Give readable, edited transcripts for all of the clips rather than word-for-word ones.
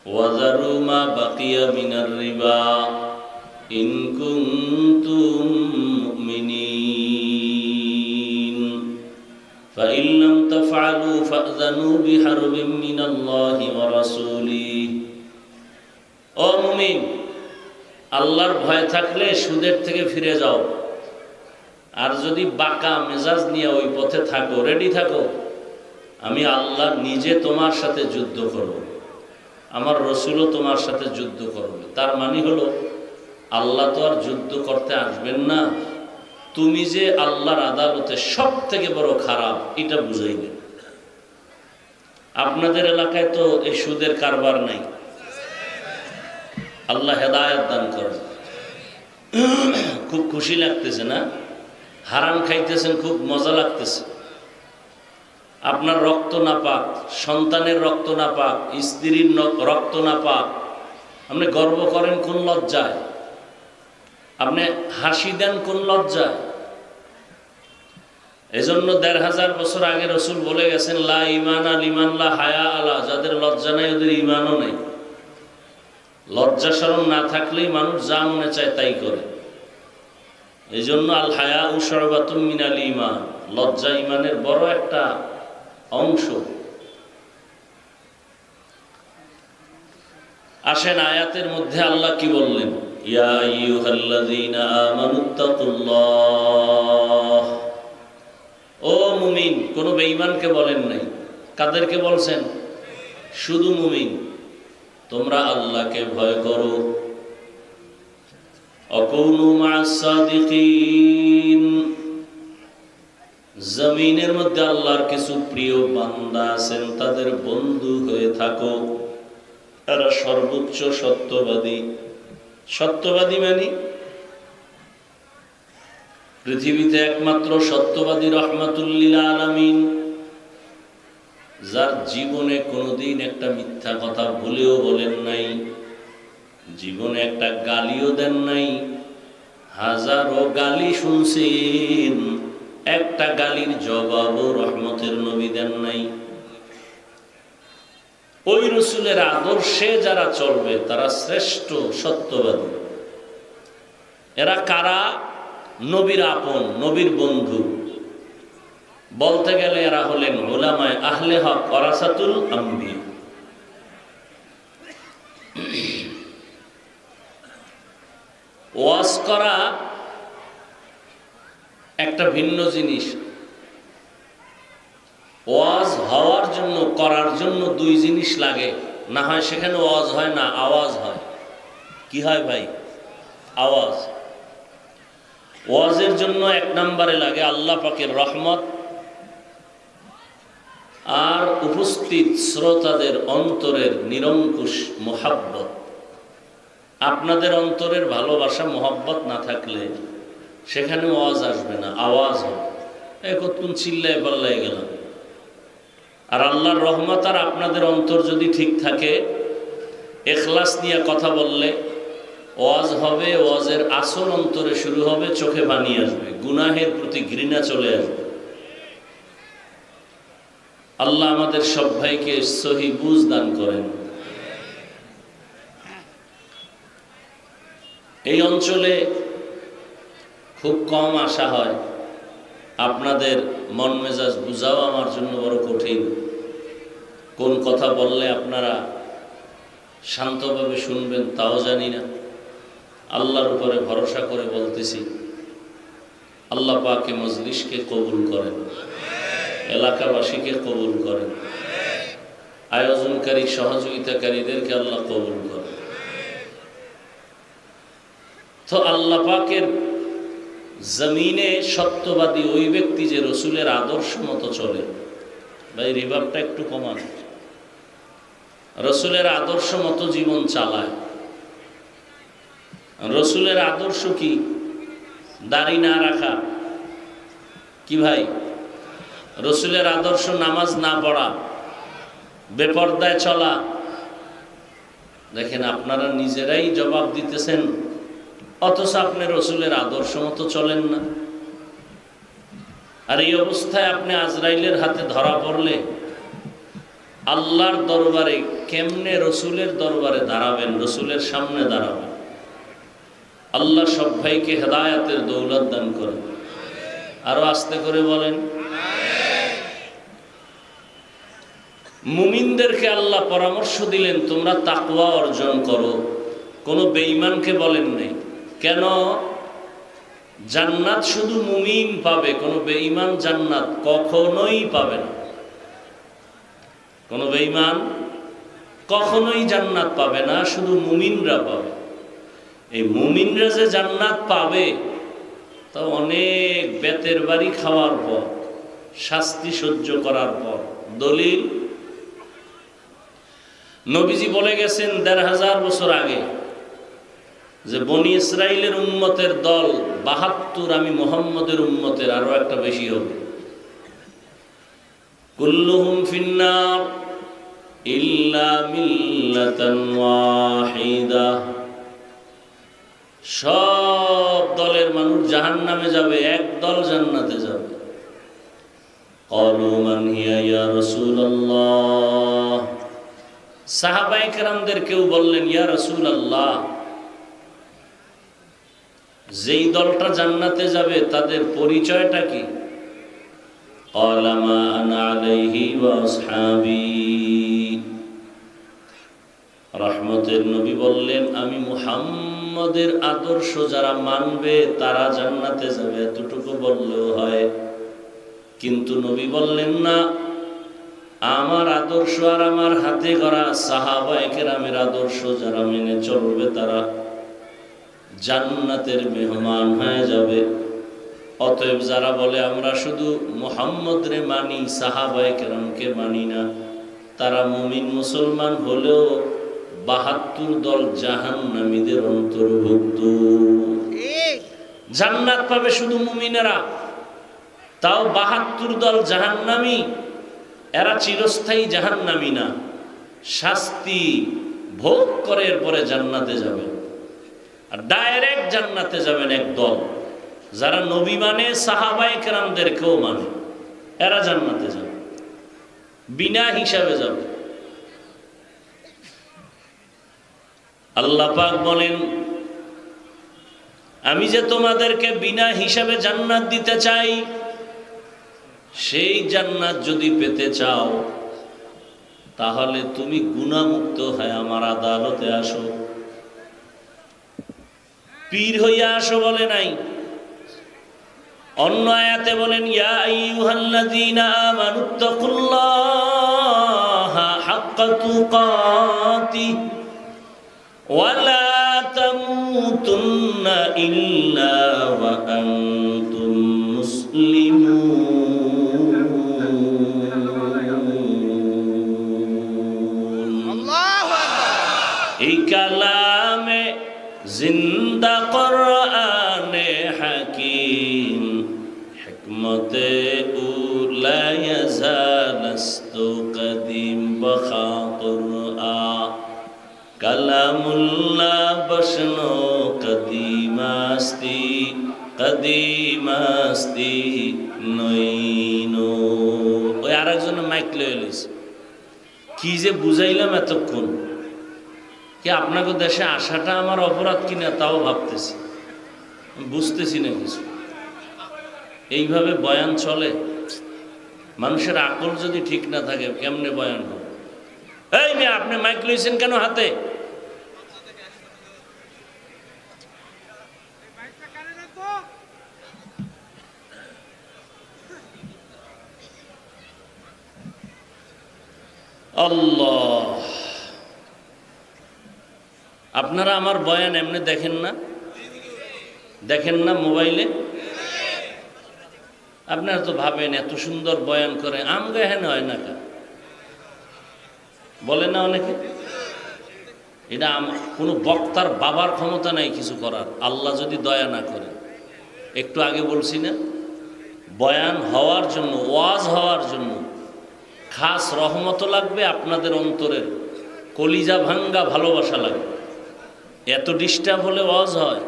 وذروا ما بقي من الربا إن كنتم مؤمنين فإن لم تفعلوا فأذنوا بحرب من الله ورسوله ও মুমিন, আল্লাহর ভয় থাকলে সুদের থেকে ফিরে যাও। আর যদি বাঁকা মেজাজ নিয়ে ওই পথে থাকো, রেডি থাকো, আমি আল্লাহ নিজে তোমার সাথে যুদ্ধ করব, আমার রসুলও তোমার সাথে যুদ্ধ করবে। তার মানে হলো আল্লাহ তো আর যুদ্ধ করতে আসবেন না, তুমি যে আল্লাহর আদালতে সব থেকে বড় খারাপ এটা বুঝাইবেন। আপনাদের এলাকায় তো এই সুদের কারবার নাই, আল্লাহ হেদায়েত দান করেন। খুব খুশি লাগতেছে না? হারাম খাইতেছেন, খুব মজা লাগতেছে। আপনার রক্ত না পাক, সন্তানের রক্ত না পাক, স্ত্রীর রক্ত না পাক, আপনি গর্ব করেন কোন লজ্জায়? আপনি হাসি দেন কোন লজ্জায়? এজন্য ১৫০০ বছর আগে রসুল বলে গেছেন, লা ইমানা লিমান লা হায়া আলা, যাদের লজ্জা নাই ওদের ইমানও নেই। লজ্জা শরম না থাকলেই মানুষ যা মনে চায় তাই করে। এই জন্য আল হায়া শুবাতুম মিনাল ঈমান, লজ্জা ইমানের বড় একটা অংশ। আসেন আয়াতের মধ্যে আল্লাহ কি বললেন, ইয়া আইয়ুহাল্লাযীনা আমানুত্তাকুল্লাহ। ও মুমিন, কোন বেঈমানকে বলেন নাই। কাদেরকে বলছেন? শুধু মুমিন। তোমরা আল্লাহকে ভয় করো। অকুনু মা'আস সাদিকিন, জমিনের মধ্যে আল্লাহর কিছু প্রিয় বান্দা আছেন, তাদের বন্ধু হয়ে থাকো। তারা সর্বোচ্চ সত্যবাদী। সত্যবাদী মানে পৃথিবীতে একমাত্র সত্যবাদী রহমাতুল লিল আলামিন, যার জীবনে কোনোদিন একটা মিথ্যা কথা ভুলেও বলেন নাই, জীবনে একটা গালিও দেন নাই। হাজারো গালি শুনছেন, একটা গালির জবাবও রহমতের নবী দেন নাই। ওই রসুলের আদর্শে যারা চলবে তারা শ্রেষ্ঠ সত্যবাদী। এরা কারা? নবীর আপন, নবীর বন্ধু। বলতে গেলে এরা হলেন উলামায়ে আহলে হক, ওয়ারাসাতুল আম্বিয়া। ওয়াজ করা একটা ভিন্ন জিনিস। ওয়াজ হওয়ার জন্য, করার জন্য দুই জিনিস লাগে, না হয় সেখানে ওয়াজ হয় না, আওয়াজ হয়। কি হয় ভাই? আওয়াজ। ওয়াজের জন্য এক নম্বরে লাগে আল্লাহ পাকের রহমত আর উপস্থিত শ্রোতাদের অন্তরের নিরঙ্কুশ মোহাব্বত। আপনাদের অন্তরের ভালোবাসা মোহাব্বত না থাকলে সেখানে ওয়াজ আসবে না, আওয়াজ হবে। কতক্ষণ চিল্লায় পাল্লায় গেলাম। আর আল্লাহর রহমত আর আপনাদের অন্তর যদি ঠিক থাকে, এখলাস নিয়ে কথা বললে ওয়াজ হবে। ওয়াজের আসল অন্তরে শুরু হবে, চোখে পানি আসবে, গুনাহের প্রতি ঘৃণা চলে আসবে। আল্লাহ আমাদের সব ভাইকে সহি বুঝ দান করেন। এই অঞ্চলে খুব কম আসা হয়। আপনাদের মন মেজাজ বুঝাও আমার জন্য বড় কঠিন। কোন কথা বললে আপনারা শান্তভাবে শুনবেন তাও জানি না। আল্লাহর উপরে ভরসা করে বলতেছি, আল্লাহ পাকে মজলিসকে কবুল করেন, এলাকাবাসীকে কবুল করেন, আয়োজনকারী সহযোগিতাকারীদেরকে আল্লাহ কবুল করেন। তো আল্লাহ পাকের জমিনে সত্যবাদী ওই ব্যক্তি যে রসুলের আদর্শ মতো চলে। ভাই রিভাবটা একটু কমান। রসুলের আদর্শ মতো জীবন চালায়। রসুলের আদর্শ কি? দাড়ি না রাখা। কি ভাই? রসুলের আদর্শ নামাজ না পড়া, বেপরদায় চলা। দেখেন আপনারা নিজেরাই জবাব দিতেছেন, অথচ আপনি রসুলের আদর্শ মতো চলেন না। আর এই অবস্থায় আপনি আজরাইলের হাতে ধরা পড়লে আল্লাহর দরবারে কেমনে রসুলের দরবারে দাঁড়াবেন, রসুলের সামনে দাঁড়াবেন। আল্লাহ সব ভাইকে হেদায়াতের দৌলত দান করেন। আরো আস্তে করে বলেন। মুমিনদেরকে আল্লাহ পরামর্শ দিলেন, তোমরা তাকওয়া অর্জন করো। কোনো বেঈমানকে বলেন নাই। কেন? জান্নাত শুধু মুমিন পাবে, কোনো বেঈমান জান্নাত কখনোই পাবে না। কোনো বেঈমান কখনোই জান্নাত পাবে না, শুধু মুমিনরা পাবে। এই মুমিনরা যে জান্নাত পাবে তা অনেক বেতের বাড়ি খাওয়ার পর, শাস্তি সহ্য করার পর। দলিল, নবীজি বলে গেছেন ১৫০০ বছর আগে যে বনি ইসরাইলের উম্মতের দল ৭২, আমি মুহাম্মদের উম্মতের আরো একটা বেশি হবে। কুল্লুহুম ফিন্নার ইল্লা মিল্লাতান ওয়াহিদা। সব দলের মানুষ জাহান্নামে যাবে, এক দল জান্নাতে যাবে। ক্বালু মান হিয়া ইয়া রাসূলুল্লাহ। সাহাবায়ে কেরামদের কেউ বললেন, ইয়া রাসূলুল্লাহ, যেই দলটা জান্নাতে যাবে তাদের পরিচয়টা কি? ক্বালা মা আনা আলাইহি ওয়া আসহাবী। রহমতের নবী বললেন, আমি মুহাম্মদের আদর্শ যারা মানবে তারা জান্নাতে যাবে, এতটুকু বললেও হয়। কিন্তু নবী বললেন না, আমার আদর্শ আর আমার হাতে গড়া সাহাবায়ে কেরামের আদর্শ যারা মেনে চলবে তারা জান্নাতের মেহমান হয়ে যাবে। অতএব যারা বলে আমরা শুধু মুহাম্মদরে মানি, সাহাবায়ে কেরামকে মানি না, তারা মুমিন মুসলমান হলেও ৭২ দল জাহান্নামীদের অন্তর্ভুক্ত। জান্নাত পাবে শুধু মুমিনেরা, তাও ৭২ দল জাহান্নামী। এরা চিরস্থায়ী জাহান্নামী না, শাস্তি ভোগ করে এরপরে জান্নাতে যাবেন। আর ডাইরেক্ট জান্নাতে যাবেন এক দল, যারা নবী মানে, সাহাবায়ে কেরামদেরকেও মানে, এরা জান্নাতে যাবে, বিনা হিসাবে যাবে। আল্লাহ পাক বলেন, আমি যে তোমাদেরকে বিনা হিসাবে জান্নাত দিতে চাই, সেই জান্নাত যদি পেতে চাও তাহলে তুমি গুনাহমুক্ত হয়ে আমার আদালতে আসো। পীর হইয়া আসো বলে নাই। অন্য আয়াতে বলেন, ইয়া আইয়ুহাল্লাযীনা আমানুত্তাকুল্লাহা হাক্কা তুকাতিহি ওয়া লা তামুতুন্না ইল্লা ওয়া আনতুম মুসলিমুন। এই কালামে জিন্দা কোরআনে হাকিম, হিকমতে উলা ইয়াজালাস্তু কদিম বখাতুর আ, কালামুল্লাহ বসনো কদিমাস্তি, কদিমাস্তি নইনো। ওই আরেকজন মাইক লয়ে লইছে, কি যে বুঝাইলাম এতক্ষণ। কি আপনাকে দেশে আসাটা আমার অপরাধ কিনা তাও ভাবতেছি, বুঝতেছি না কিছু। এইভাবে বয়ান চলে? মানুষের আকল যদি ঠিক না থাকে কেমনে বয়ান হবে? এই মেয়ে, আপনি মাইক লইছেন কেন হাতে? আল্লাহ, আপনারা আমার বয়ান এমনি দেখেন না? দেখেন না মোবাইলে? আপনারা তো ভাবেন এত সুন্দর বয়ান করে, আমগো হেন হয় না কা? বলে না অনেকে? এটা কোনো বক্তার বাবার ক্ষমতা নাই কিছু করার, আল্লাহ যদি দয়া না করে। একটু আগে বলছি না, বয়ান হওয়ার জন্য, ওয়াজ হওয়ার জন্য খাস রহমত লাগবে, আপনাদের অন্তরের কলিজা ভাঙ্গা ভালোবাসা লাগবে। এত ডিস্টার্ব হলে ওয়াজ হয়?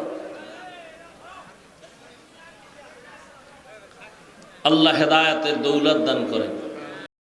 আল্লাহ হেদায়েতের দৌলত দান করেন।